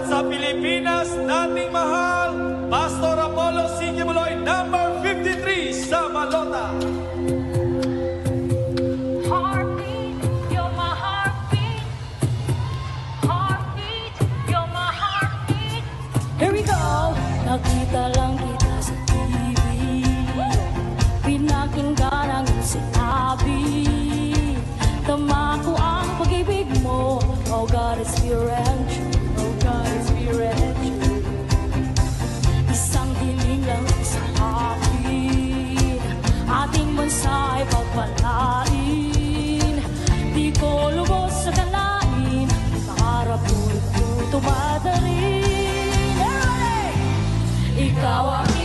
sa Pilipinas nating mahal, Pastor Apollo C. Kibuloy, number 53 sa Malota. Heartbeat, you're my heartbeat. Heartbeat, you're my heartbeat. Here we go! Nakita lang kita sa TV, pinakinggan ang iyong sinabi. Tama ko ang pag-ibig mo. Oh God, it's pure and true. Oh God, it's pure and true. Isang hiling lang sa akin, ating bansa ay pagpalain. Di ko lubos sa kalain, pangarap ko'y tumatarin. Ikaw ang